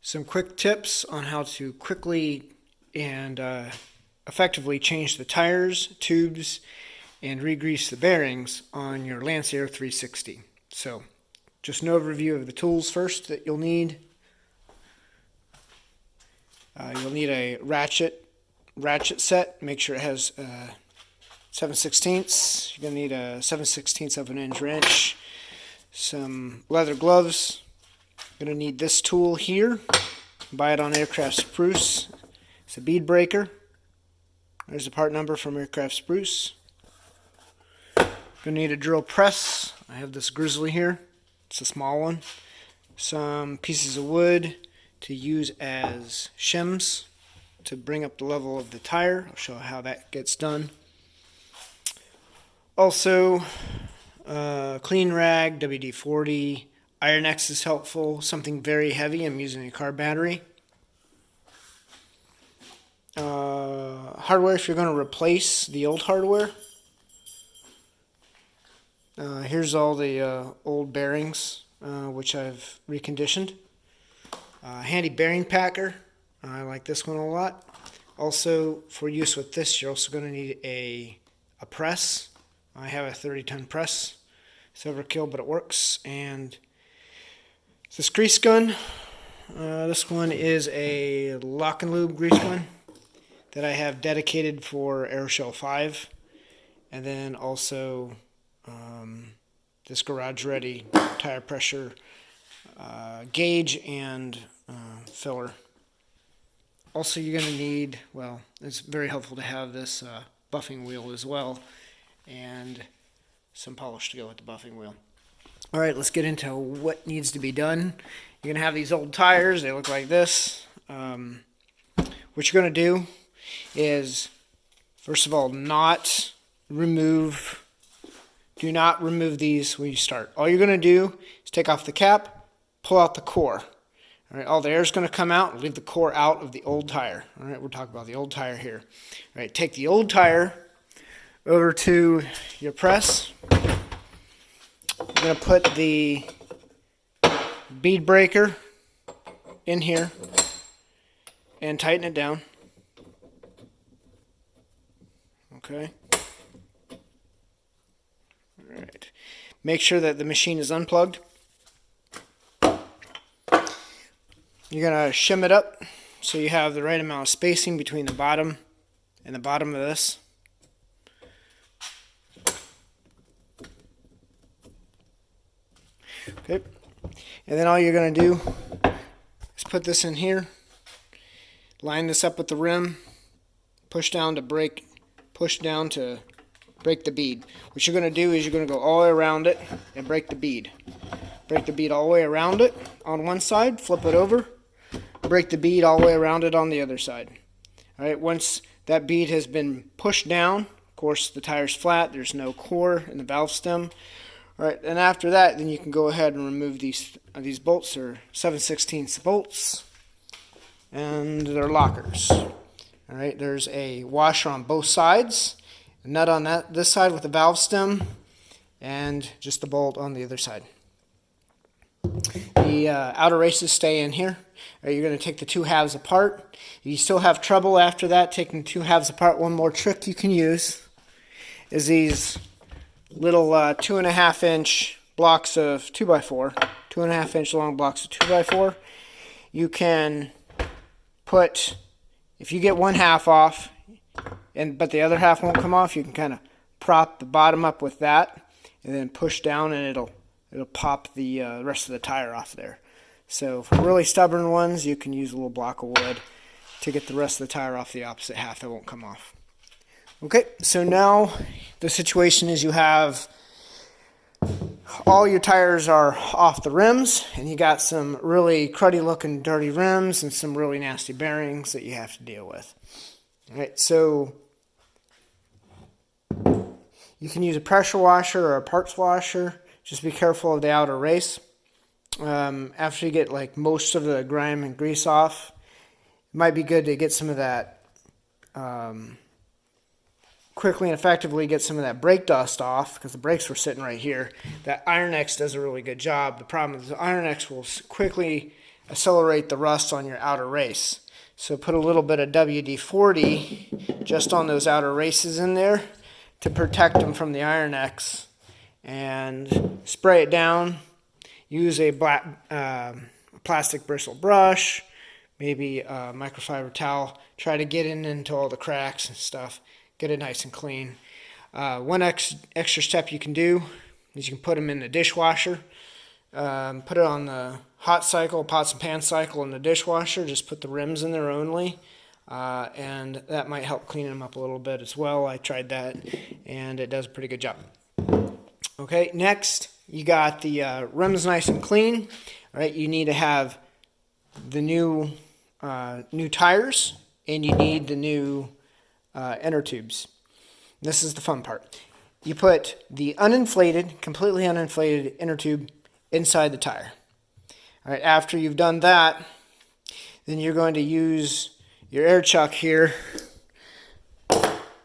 Some quick tips on how to quickly and effectively change the tires, tubes, and re-grease the bearings on your Lancair 360. So, just an overview of the tools first that you'll need. You'll need a ratchet set. Make sure it has 7/16. You're going to need a 7/16 of an inch wrench, some leather gloves. You're going to need this tool here. Buy it on Aircraft Spruce. It's a bead breaker. There's the part number from Aircraft Spruce. Going to need a drill press. I have this Grizzly here. It's a small one. Some pieces of wood to use as shims to bring up the level of the tire. I'll show how that gets done. Also, clean rag, WD-40, Iron X is helpful. Something very heavy. I'm using a car battery. Hardware if you're going to replace the old hardware. Here's all the old bearings, which I've reconditioned. Handy bearing packer. I like this one a lot. Also, for use with this, you're also going to need a press. I have a 30-ton press. It's overkill, but it works. And this grease gun. This one is a lock and lube grease gun that I have dedicated for Aeroshell 5. And then also this garage ready tire pressure gauge and filler. Also, you're going to need, well, it's very helpful to have this buffing wheel as well, and some polish to go with the buffing wheel. All right, let's get into what needs to be done. You're going to have these old tires. They look like this. What you're going to do is, first of all, do not remove these when you start. All you're going to do is take off the cap, pull out the core. All right, all the air is going to come out and leave the core out of the old tire. All right, we're talking about the old tire here. All right, take the old tire over to your press. You're going to put the bead breaker in here and tighten it down. Okay. All right. Make sure that the machine is unplugged. You're going to shim it up so you have the right amount of spacing between the bottom and the bottom of this. Okay. And then all you're going to do is put this in here, line this up with the rim, push down to break the bead. What you're going to do is you're going to go all the way around it and break the bead. Break the bead all the way around it on one side, flip it over, break the bead all the way around it on the other side. All right, once that bead has been pushed down, of course the tire's flat, there's no core in the valve stem. All right, and after that, then you can go ahead and remove these bolts. They're 7/16 bolts, and they're lockers. All right, there's a washer on both sides, a nut on this side with the valve stem, and just the bolt on the other side. The outer races stay in here. Right, you're going to take the two halves apart. If you still have trouble after that taking two halves apart, one more trick you can use is these little 2.5 inch blocks of 2x4, 2.5 inch long blocks of 2x4. You can put, if you get one half off, but the other half won't come off, you can kind of prop the bottom up with that, and then push down, and it'll pop the rest of the tire off there. So for really stubborn ones, you can use a little block of wood to get the rest of the tire off the opposite half that won't come off. Okay, so now the situation is you have all your tires are off the rims, and you got some really cruddy looking dirty rims and some really nasty bearings that you have to deal with. All right, so you can use a pressure washer or a parts washer. Just be careful of the outer race. After you get like most of the grime and grease off, it might be good to get some of that quickly and effectively get some of that brake dust off, because the brakes were sitting right here. That Iron X does a really good job. The problem is the Iron X will quickly accelerate the rust on your outer race. So put a little bit of WD-40 just on those outer races in there to protect them from the iron X, and spray it down. Use a plastic bristle brush, maybe a microfiber towel. Try to get into all the cracks and stuff. Get it nice and clean. One extra step you can do is you can put them in the dishwasher. Put it on the hot cycle, pots and pan cycle in the dishwasher. Just put the rims in there only. And that might help clean them up a little bit as well. I tried that, and it does a pretty good job. Okay, next, you got the rims nice and clean. All right, you need to have the new tires, and you need the new inner tubes. This is the fun part. You put the completely uninflated inner tube inside the tire. All right, after you've done that, then you're going to use your air chuck here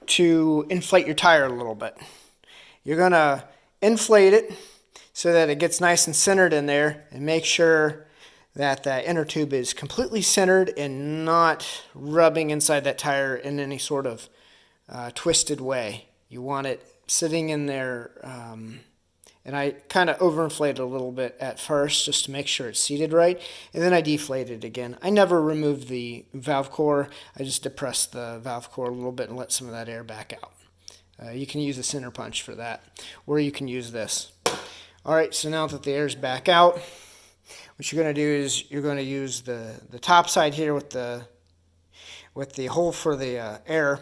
to inflate your tire a little bit. You're going to inflate it so that it gets nice and centered in there, and make sure that that inner tube is completely centered and not rubbing inside that tire in any sort of twisted way. You want it sitting in there, and I kind of overinflated a little bit at first just to make sure it's seated right, and then I deflated it again. I never removed the valve core. I just depressed the valve core a little bit and let some of that air back out. You can use a center punch for that, or you can use this. All right, so now that the air's back out, what you're going to do is you're going to use the top side here with the hole for the air.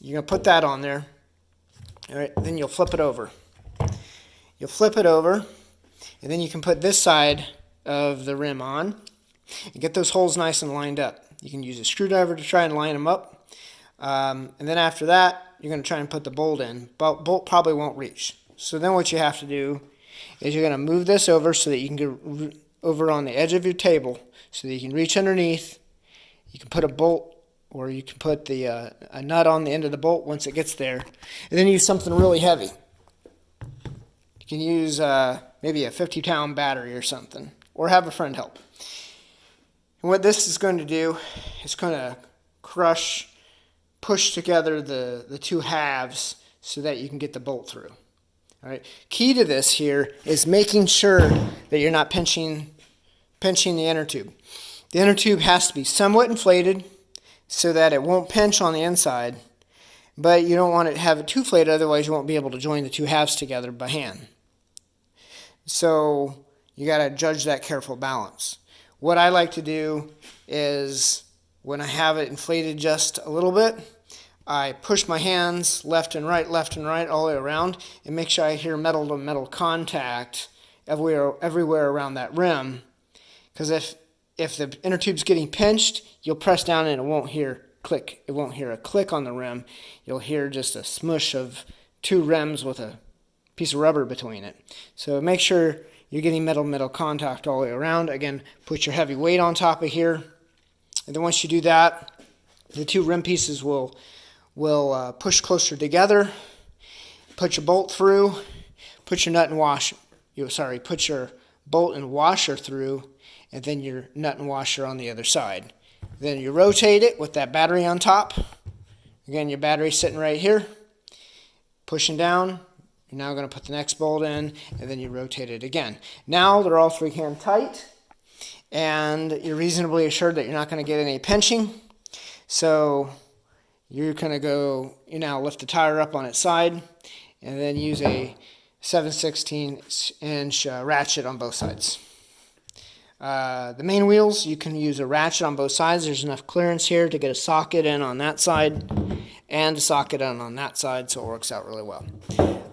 You're going to put that on there. All right, then you'll flip it over. You'll flip it over, and then you can put this side of the rim on and get those holes nice and lined up. You can use a screwdriver to try and line them up. And then after that, you're going to try and put the bolt in. But bolt probably won't reach. So then what you have to do is you're going to move this over so that you can get over on the edge of your table so that you can reach underneath. You can put a bolt, or you can put a nut on the end of the bolt once it gets there. And then use something really heavy. You can use maybe a 50-pound battery or something, or have a friend help. And what this is going to do is going to push together the two halves so that you can get the bolt through. All right. Key to this here is making sure that you're not pinching the inner tube. The inner tube has to be somewhat inflated so that it won't pinch on the inside, but you don't want to have it too inflated, otherwise you won't be able to join the two halves together by hand. So you got to judge that careful balance. What I like to do is when I have it inflated just a little bit, I push my hands left and right all the way around and make sure I hear metal to metal contact everywhere around that rim. Because if the inner tube's getting pinched, you'll press down and it won't hear click. It won't hear a click on the rim. You'll hear just a smush of two rims with a piece of rubber between it. So make sure you're getting metal contact all the way around. Again, put your heavy weight on top of here. And then once you do that, the two rim pieces will push closer together. Put your bolt through. Put your nut and washer. Put your bolt and washer through, and then your nut and washer on the other side. Then you rotate it with that battery on top. Again, your battery's sitting right here. Pushing down. You're now going to put the next bolt in, and then you rotate it again. Now they're all three-hand tight, and you're reasonably assured that you're not going to get any pinching. So you're going to you now lift the tire up on its side, and then use a 7/16" ratchet on both sides. The main wheels, you can use a ratchet on both sides. There's enough clearance here to get a socket in on that side and a socket in on that side, so it works out really well.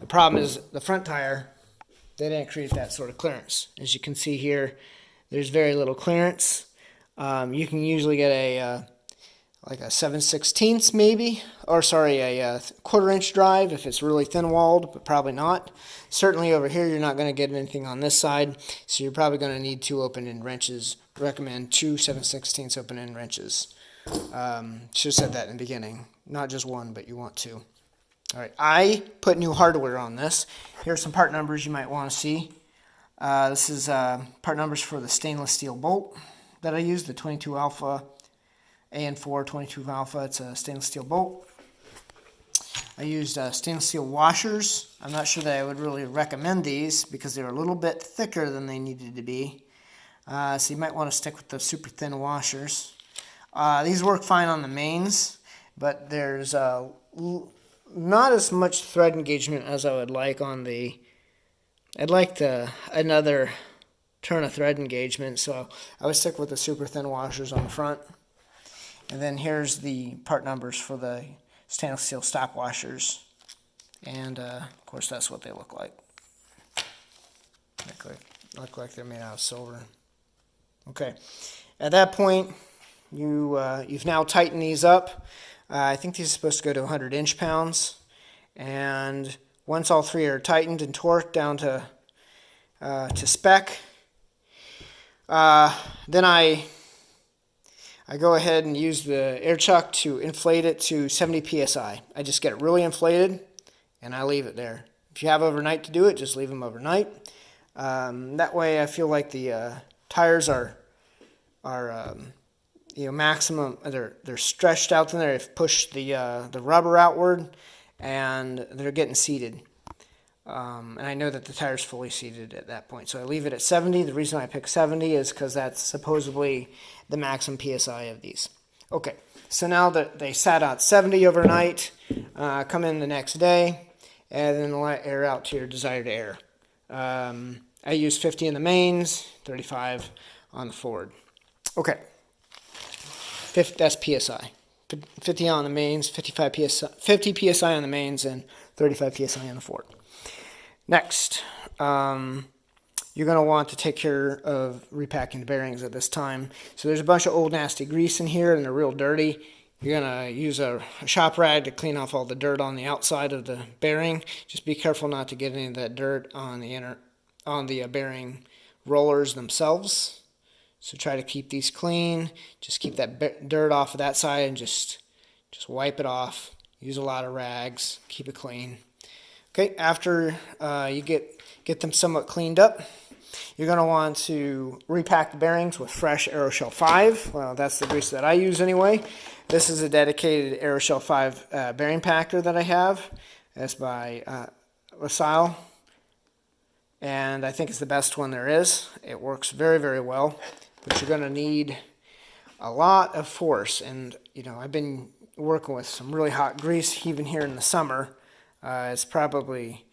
The problem is the front tire, they didn't create that sort of clearance. As you can see here, there's very little clearance. You can usually get a 7/16 maybe, or a 1/4-inch drive if it's really thin-walled, but probably not. Certainly over here you're not going to get anything on this side, so you're probably going to need two open-end wrenches. Recommend two 7/16 open-end wrenches. Should have said that in the beginning. Not just one, but you want two. All right, I put new hardware on this. Here are some part numbers you might want to see. This is part numbers for the stainless steel bolt. that I use, the 22 Alpha AN4 22 Alpha. It's a stainless steel bolt. I used stainless steel washers. I'm not sure that I would really recommend these because they're a little bit thicker than they needed to be. So you might want to stick with the super thin washers. These work fine on the mains, but there's not as much thread engagement as I would like on the... I'd like another turn of thread engagement, so I would stick with the super thin washers on the front. And then here's the part numbers for the stainless steel stop washers. And of course that's what they look like. Look like they're made out of silver. Okay, at that point you've now tightened these up. I think these are supposed to go to 100 inch-pounds, and once all three are tightened and torqued down to spec, then I go ahead and use the air chuck to inflate it to 70 psi. I just get it really inflated and I leave it there. If you have overnight to do it, just leave them overnight. That way I feel like the tires are maximum. They're stretched out in there. They've pushed the rubber outward and they're getting seated. And I know that the tire's fully seated at that point. So I leave it at 70. The reason I pick 70 is because that's supposedly the maximum PSI of these. Okay, so now that they sat out 70 overnight, come in the next day, and then let air out to your desired air. I use 50 in the mains, 35 on the forward. Okay, that's PSI. 50 on the mains, 50 PSI on the mains, and 35 PSI on the forward. Next, you're going to want to take care of repacking the bearings at this time. So there's a bunch of old nasty grease in here and they're real dirty. You're going to use a shop rag to clean off all the dirt on the outside of the bearing. Just be careful not to get any of that dirt on the bearing rollers themselves. So try to keep these clean. Just keep that dirt off of that side and just wipe it off. Use a lot of rags. Keep it clean. Okay, after you get them somewhat cleaned up, you're going to want to repack the bearings with fresh Aeroshell 5. Well, that's the grease that I use anyway. This is a dedicated Aeroshell 5 bearing packer that I have. It's by LaSalle, and I think it's the best one there is. It works very, very well, but you're going to need a lot of force. And I've been working with some really hot grease even here in the summer. It's probably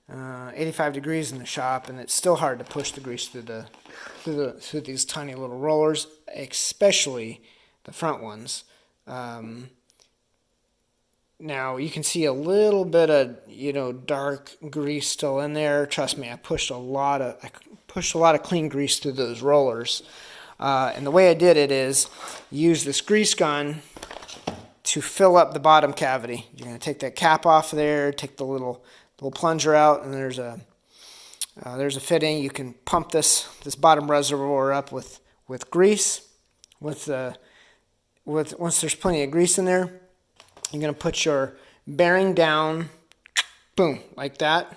85 degrees in the shop, and it's still hard to push the grease through these tiny little rollers, especially the front ones. Now you can see a little bit of dark grease still in there. Trust me, I pushed a lot of clean grease through those rollers. And the way I did it is use this grease gun to fill up the bottom cavity. You're going to take that cap off there, take the little plunger out, and there's a fitting. You can pump this bottom reservoir up with grease. Once there's plenty of grease in there, you're going to put your bearing down, boom, like that.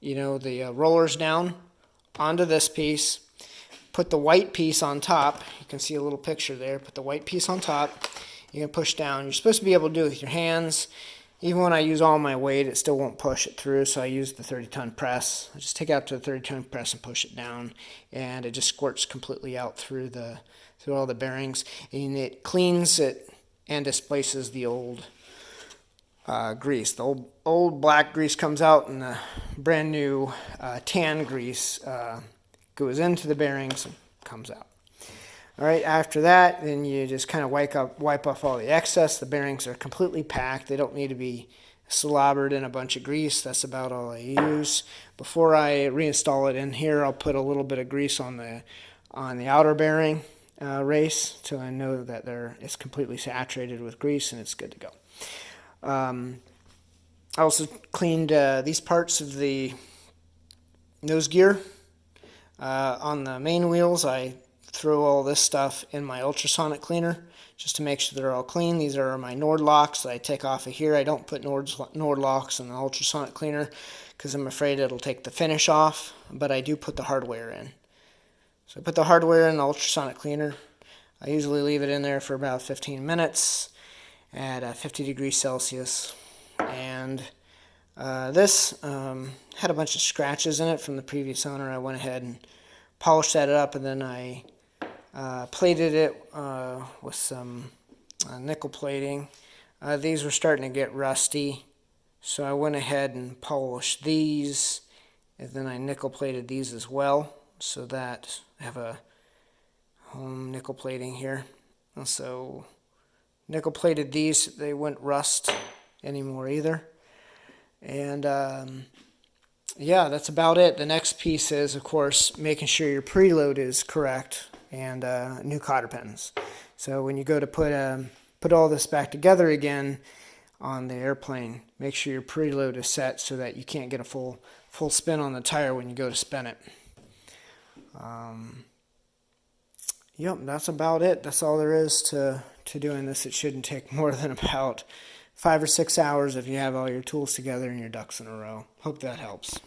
The rollers down onto this piece. Put the white piece on top. You can see a little picture there. Put the white piece on top. You can push down. You're supposed to be able to do it with your hands. Even when I use all my weight, it still won't push it through, so I use the 30-ton press. I just take it out to the 30-ton press and push it down, and it just squirts completely out through all the bearings, and it cleans it and displaces the old grease. The old black grease comes out, and the brand new tan grease goes into the bearings and comes out. All right, after that, then you just kind of wipe off all the excess. The bearings are completely packed. They don't need to be slobbered in a bunch of grease. That's about all I use. Before I reinstall it in here, I'll put a little bit of grease on the outer bearing race, so I know that it's completely saturated with grease and it's good to go. I also cleaned these parts of the nose gear. On the main wheels, I throw all this stuff in my ultrasonic cleaner just to make sure they're all clean. These are my Nord locks that I take off of here. I don't put Nord locks in the ultrasonic cleaner because I'm afraid it'll take the finish off, but I do put the hardware in. So I put the hardware in the ultrasonic cleaner. I usually leave it in there for about 15 minutes at 50 degrees Celsius. And this had a bunch of scratches in it from the previous owner. I went ahead and polished that up, and then I plated it with some nickel plating. These were starting to get rusty, so I went ahead and polished these, and then I nickel plated these as well, so that I have a home nickel plating here. And so nickel plated these, they wouldn't rust anymore either. And yeah, that's about it. The next piece is, of course, making sure your preload is correct, and new cotter pins. So when you go to put all this back together again on the airplane, make sure your preload is set so that you can't get a full spin on the tire when you go to spin it. Yep, that's about it. That's all there is to doing this. It shouldn't take more than about 5 or 6 hours if you have all your tools together and your ducks in a row. Hope that helps.